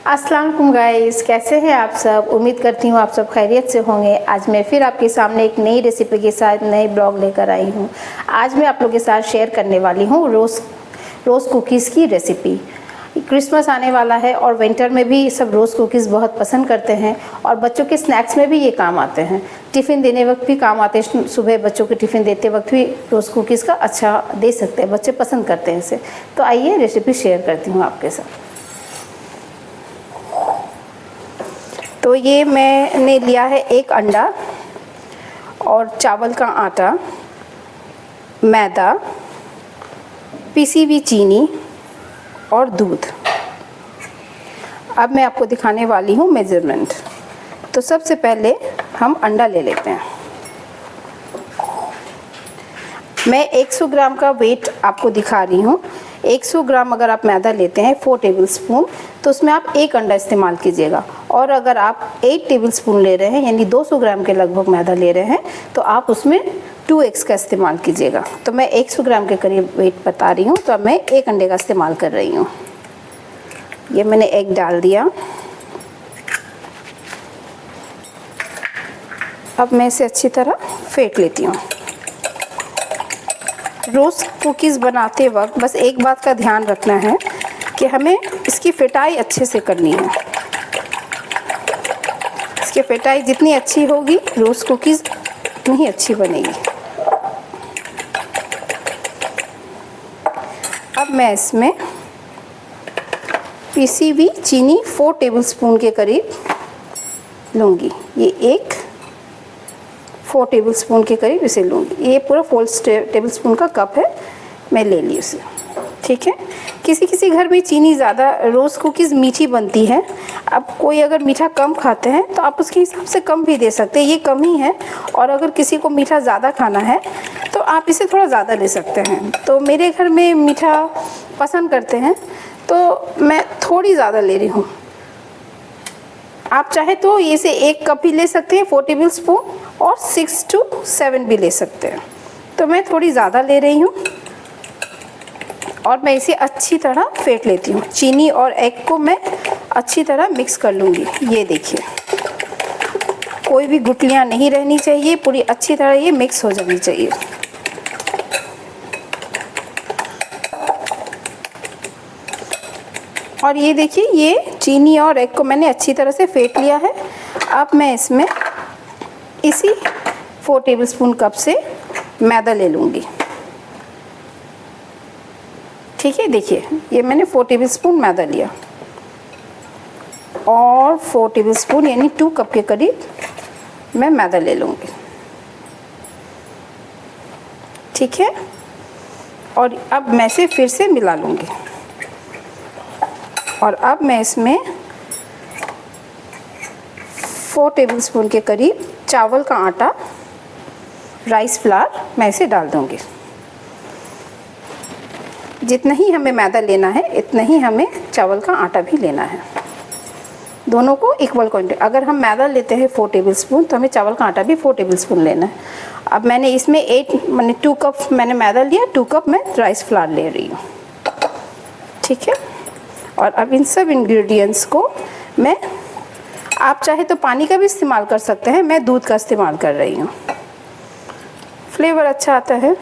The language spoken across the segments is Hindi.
अस्सलाम वालेकुम गाइस, कैसे हैं आप सब। उम्मीद करती हूँ आप सब खैरियत से होंगे। आज मैं फिर आपके सामने एक नई रेसिपी के साथ नए ब्लॉग लेकर आई हूँ। आज मैं आप लोगों के साथ शेयर करने वाली हूँ रोज़ कुकीज़ की रेसिपी। क्रिसमस आने वाला है और विंटर में भी सब रोज़ कुकीज़ बहुत पसंद करते हैं और बच्चों के स्नैक्स में भी ये काम आते हैं। टिफ़िन देने वक्त भी काम आते हैं। सुबह बच्चों के टिफ़िन देते वक्त भी रोज़ कुकीज़ का अच्छा दे सकते हैं, बच्चे पसंद करते हैं इसे। तो आइए रेसिपी शेयर करती हूँ आपके साथ। तो ये मैंने लिया है एक अंडा और चावल का आटा, मैदा, पिसी हुई चीनी और दूध। अब मैं आपको दिखाने वाली हूँ मेज़रमेंट। तो सबसे पहले हम अंडा ले लेते हैं। मैं 100 ग्राम का वेट आपको दिखा रही हूँ। 100 ग्राम अगर आप मैदा लेते हैं 4 टेबलस्पून, तो उसमें आप एक अंडा इस्तेमाल कीजिएगा। और अगर आप 8 टेबलस्पून ले रहे हैं यानी 200 ग्राम के लगभग मैदा ले रहे हैं, तो आप उसमें 2x का इस्तेमाल कीजिएगा। तो मैं 100 ग्राम के करीब वेट बता रही हूँ, तो अब मैं एक अंडे का इस्तेमाल कर रही हूँ। ये मैंने एग डाल दिया। अब मैं इसे अच्छी तरह फेंट लेती हूँ। रोज़ कुकीज़ बनाते वक्त बस एक बात का ध्यान रखना है कि हमें इसकी फेटाई अच्छे से करनी है। इसकी फेटाई जितनी अच्छी होगी रोज़ कुकीज़ उतनी ही अच्छी बनेगी। अब मैं इसमें पिसी हुई चीनी 4 टेबलस्पून के करीब लूँगी। ये 4 टेबलस्पून के करीब इसे लूँगी। ये पूरा 4 टेबलस्पून का कप है, मैं ले ली उसे। ठीक है। किसी किसी घर में चीनी ज़्यादा, रोज़ कुकीज़ मीठी बनती है। अब कोई अगर मीठा कम खाते हैं तो आप उसके हिसाब से कम भी दे सकते हैं, ये कम ही है। और अगर किसी को मीठा ज़्यादा खाना है तो आप इसे थोड़ा ज़्यादा ले सकते हैं। तो मेरे घर में मीठा पसंद करते हैं तो मैं थोड़ी ज़्यादा ले रही हूँ। आप चाहे तो इसे 1 कप भी ले सकते हैं 4 टेबलस्पून, और 6 to 7 भी ले सकते हैं। तो मैं थोड़ी ज़्यादा ले रही हूँ और मैं इसे अच्छी तरह फेंट लेती हूँ। चीनी और एग को मैं अच्छी तरह मिक्स कर लूँगी। ये देखिए, कोई भी गुठलियाँ नहीं रहनी चाहिए, पूरी अच्छी तरह ये मिक्स हो जानी चाहिए। और ये देखिए, ये चीनी और एग को मैंने अच्छी तरह से फेंट लिया है। अब मैं इसमें इसी 4 टेबलस्पून कप से मैदा ले लूँगी। ठीक है, देखिए ये मैंने 4 टेबलस्पून मैदा लिया और 4 टेबलस्पून यानी 2 कप के करीब मैं मैदा ले लूँगी। ठीक है, और अब मैं इसे फिर से मिला लूँगी। और अब मैं इसमें 4 टेबलस्पून के करीब चावल का आटा, राइस फ्लावर, मैं इसे डाल दूँगी। जितना ही हमें मैदा लेना है इतना ही हमें चावल का आटा भी लेना है। दोनों को इक्वल क्वांटिटी। अगर हम मैदा लेते हैं 4 टेबलस्पून तो हमें चावल का आटा भी 4 टेबलस्पून लेना है। अब मैंने इसमें 2 कप मैंने मैदा लिया, 2 कप मैं राइस फ्लावर ले रही हूँ। ठीक है, और अब इन सब इंग्रेडिएंट्स को मैं, आप चाहे तो पानी का भी इस्तेमाल कर सकते हैं, मैं दूध का इस्तेमाल कर रही हूँ। फ्लेवर अच्छा आता है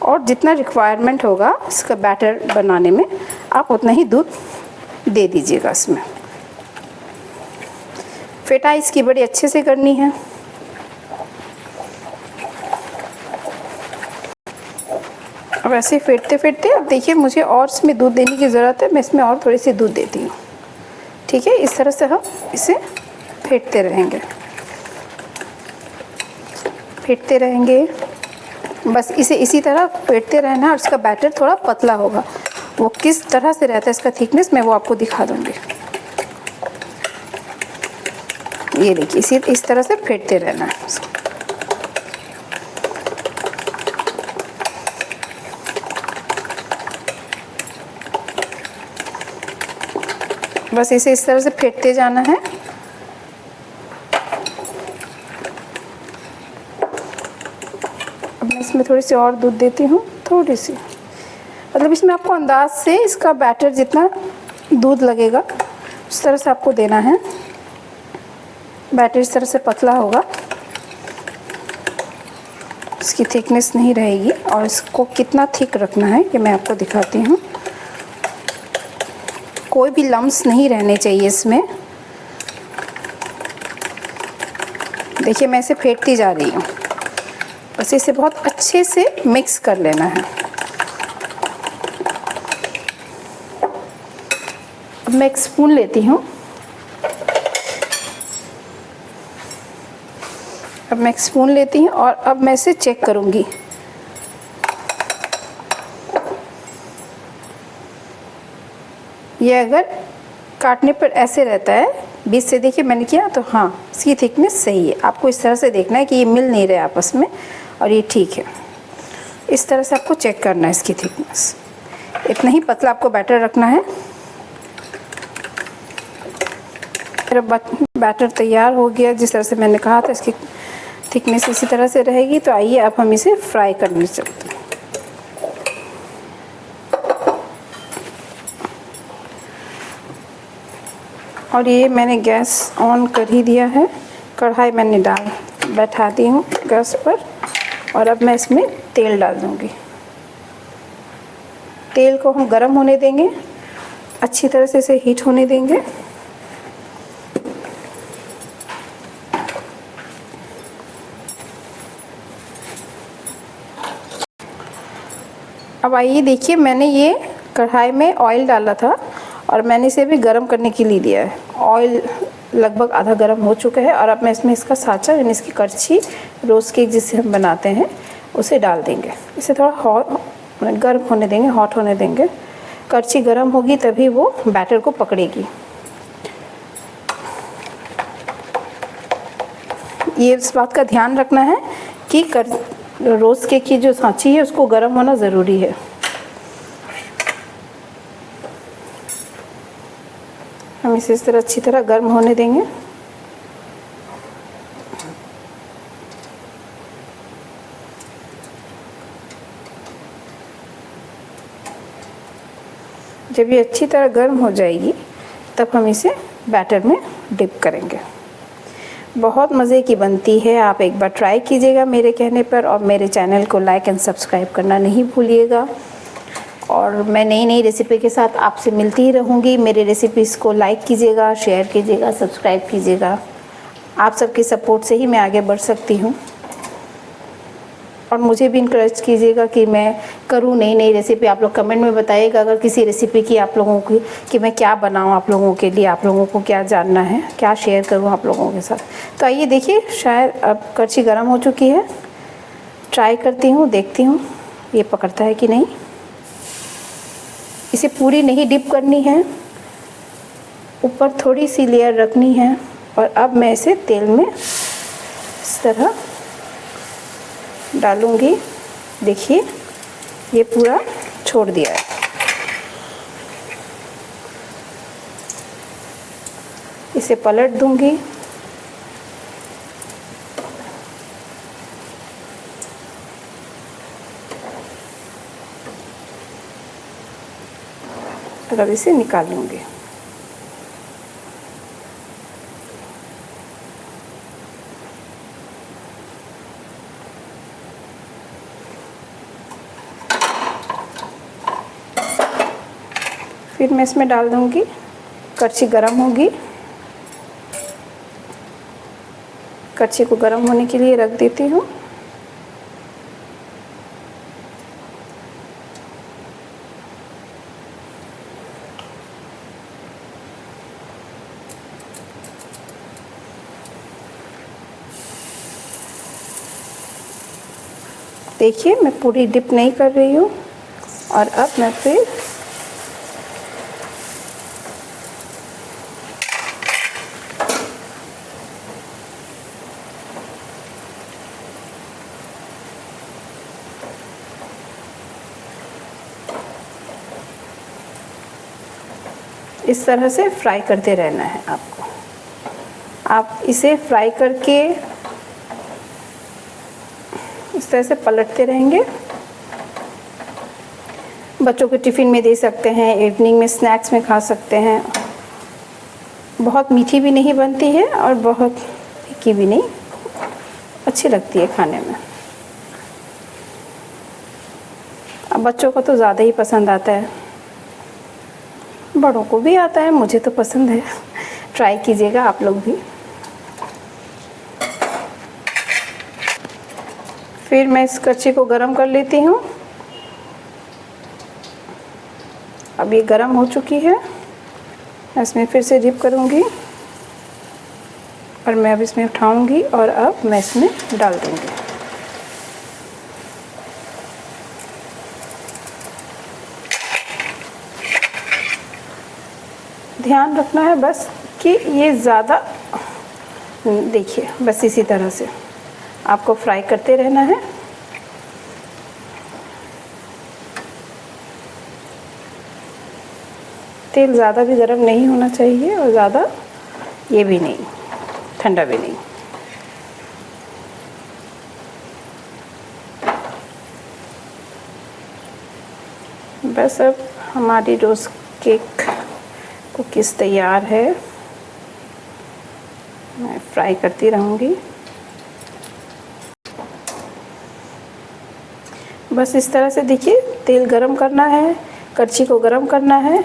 और जितना रिक्वायरमेंट होगा इसका बैटर बनाने में आप उतना ही दूध दे दीजिएगा इसमें। फेटाई इसकी बड़ी अच्छे से करनी है। अब ऐसे फेंटते फेंटते, अब देखिए मुझे और इसमें दूध देने की ज़रूरत है, मैं इसमें और थोड़ी सी दूध देती हूँ। ठीक है, इस तरह से हम इसे फेंटते रहेंगे बस इसे इसी तरह फेंटते रहना। और इसका बैटर थोड़ा पतला होगा, वो किस तरह से रहता है इसका थिकनेस मैं वो आपको दिखा दूँगी। ये देखिए, इस तरह से फेंटते रहना है इसको। बस इसे इस तरह से फेंटते जाना है। अब मैं इसमें थोड़ी सी और दूध देती हूँ, थोड़ी सी, मतलब इसमें आपको अंदाज से इसका बैटर जितना दूध लगेगा, इस तरह से आपको देना है। बैटर इस तरह से पतला होगा, इसकी थिकनेस नहीं रहेगी। और इसको कितना थिक रखना है ये मैं आपको दिखाती हूँ। कोई भी लम्स नहीं रहने चाहिए इसमें। देखिए मैं इसे फेंटती जा रही हूँ, बस इसे बहुत अच्छे से मिक्स कर लेना है। अब मैं एक स्पून लेती हूँ। अब मैं एक स्पून लेती हूँ और अब मैं इसे चेक करूँगी। ये अगर काटने पर ऐसे रहता है बीच से, देखिए मैंने किया तो हाँ इसकी थिकनेस सही है। आपको इस तरह से देखना है कि ये मिल नहीं रहे आपस में और ये ठीक है। इस तरह से आपको चेक करना है इसकी थिकनेस। इतना ही पतला आपको बैटर रखना है। मेरा बैटर तैयार हो गया, जिस तरह से मैंने कहा था इसकी थिकनेस इसी तरह से रहेगी। तो आइए अब हम इसे फ्राई करने चलते हैं। और ये मैंने गैस ऑन कर ही दिया है, कढ़ाई मैंने बैठा दी हूँ गैस पर। और अब मैं इसमें तेल डाल दूँगी। तेल को हम गरम होने देंगे, अच्छी तरह से इसे हीट होने देंगे। अब आइए देखिए, मैंने ये कढ़ाई में ऑयल डाला था और मैंने इसे भी गरम करने के लिए दिया है। ऑयल लगभग आधा गरम हो चुका है और अब मैं इसमें इसका साँचा यानी इसकी करछी, रोज़ केक जिसे हम बनाते हैं उसे डाल देंगे। इसे थोड़ा गर्म होने देंगे, हॉट होने देंगे। करछी गर्म होगी तभी वो बैटर को पकड़ेगी। ये इस बात का ध्यान रखना है कि रोज़ केक की जो सांची है उसको गर्म होना ज़रूरी है। हम इसे इस तरह अच्छी तरह गर्म होने देंगे। जब ये अच्छी तरह गर्म हो जाएगी तब हम इसे बैटर में डिप करेंगे। बहुत मज़े की बनती है, आप एक बार ट्राई कीजिएगा मेरे कहने पर। और मेरे चैनल को लाइक एंड सब्सक्राइब करना नहीं भूलिएगा। और मैं नई नई रेसिपी के साथ आपसे मिलती ही रहूँगी। मेरे रेसिपीज़ को लाइक कीजिएगा, शेयर कीजिएगा, सब्सक्राइब कीजिएगा। आप सबके सपोर्ट से ही मैं आगे बढ़ सकती हूँ। और मुझे भी इनकरेज कीजिएगा कि मैं करूँ नई नई रेसिपी। आप लोग कमेंट में बताइएगा अगर किसी रेसिपी की आप लोगों की कि मैं क्या बनाऊँ आप लोगों के लिए, आप लोगों को क्या जानना है, क्या शेयर करूँ आप लोगों के साथ। तो आइए देखिए, शायद अब करछी गर्म हो चुकी है। ट्राई करती हूँ, देखती हूँ ये पकड़ता है कि नहीं। इसे पूरी नहीं डिप करनी है, ऊपर थोड़ी सी लेयर रखनी है। और अब मैं इसे तेल में इस तरह डालूंगी। देखिए ये पूरा छोड़ दिया है। इसे पलट दूंगी। और अब इसे निकाल लूंगी। फिर मैं इसमें डाल दूंगी। करछी गरम होगी, करछी को गरम होने के लिए रख देती हूँ। देखिए मैं पूरी डिप नहीं कर रही हूँ। और अब मैं फिर इस तरह से फ्राई करते रहना है आपको। आप इसे फ्राई करके इस तरह से पलटते रहेंगे। बच्चों के टिफ़िन में दे सकते हैं, इवनिंग में स्नैक्स में खा सकते हैं। बहुत मीठी भी नहीं बनती है और बहुत फीकी भी नहीं, अच्छी लगती है खाने में। अब बच्चों को तो ज़्यादा ही पसंद आता है, बड़ों को भी आता है, मुझे तो पसंद है। ट्राई कीजिएगा आप लोग भी। फिर मैं इस कच्ची को गरम कर लेती हूँ। अब ये गरम हो चुकी है, इसमें फिर से डिप करूँगी और मैं अब इसमें उठाऊँगी और अब मैं इसमें डाल दूँगी। ध्यान रखना है बस कि ये ज़्यादा, देखिए बस इसी तरह से आपको फ्राई करते रहना है। तेल ज़्यादा भी गर्म नहीं होना चाहिए और ज़्यादा ये भी नहीं, ठंडा भी नहीं। बस अब हमारी रोज़ केक कुकीज़ तैयार है। मैं फ्राई करती रहूँगी। बस इस तरह से देखिए, तेल गरम करना है, कड़छी को गरम करना है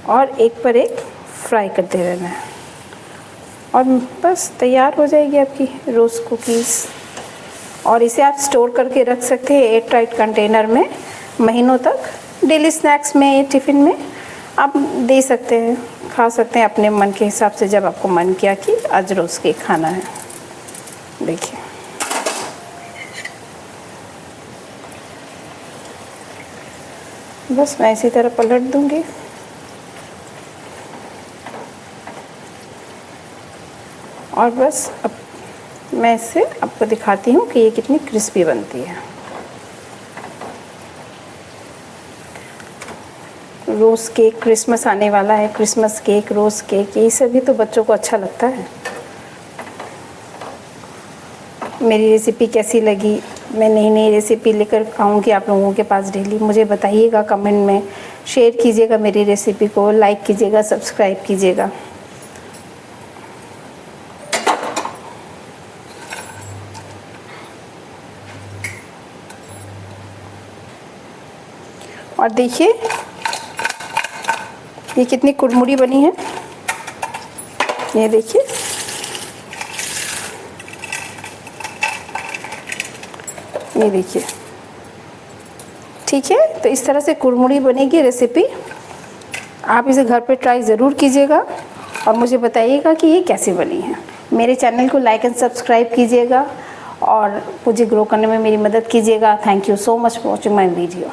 और एक पर एक फ्राई करते रहना है और बस तैयार हो जाएगी आपकी रोज़ कुकीज़। और इसे आप स्टोर करके रख सकते हैं एयर टाइट कंटेनर में महीनों तक। डेली स्नैक्स में, टिफ़िन में आप दे सकते हैं, खा सकते हैं अपने मन के हिसाब से, जब आपको मन किया कि आज रोज़ केक खाना है। देखिए बस मैं इसी तरह पलट दूंगी और बस अब मैं इससे आपको दिखाती हूँ कि ये कितनी क्रिस्पी बनती है। रोज़ केक, क्रिसमस आने वाला है, क्रिसमस केक, रोज़ केक, ये सभी तो बच्चों को अच्छा लगता है। मेरी रेसिपी कैसी लगी? मैं नई नई रेसिपी लेकर आऊँगी आप लोगों के पास डेली। मुझे बताइएगा कमेंट में, शेयर कीजिएगा मेरी रेसिपी को, लाइक कीजिएगा, सब्सक्राइब कीजिएगा। और देखिए ये कितनी कुड़मुड़ी बनी है, ये देखिए। ये देखिए, ठीक है। तो इस तरह से कुड़मुड़ी बनेगी रेसिपी। आप इसे घर पे ट्राई ज़रूर कीजिएगा और मुझे बताइएगा कि ये कैसे बनी है। मेरे चैनल को लाइक एंड सब्सक्राइब कीजिएगा और मुझे ग्रो करने में मेरी मदद कीजिएगा। Thank you so much for watching my video.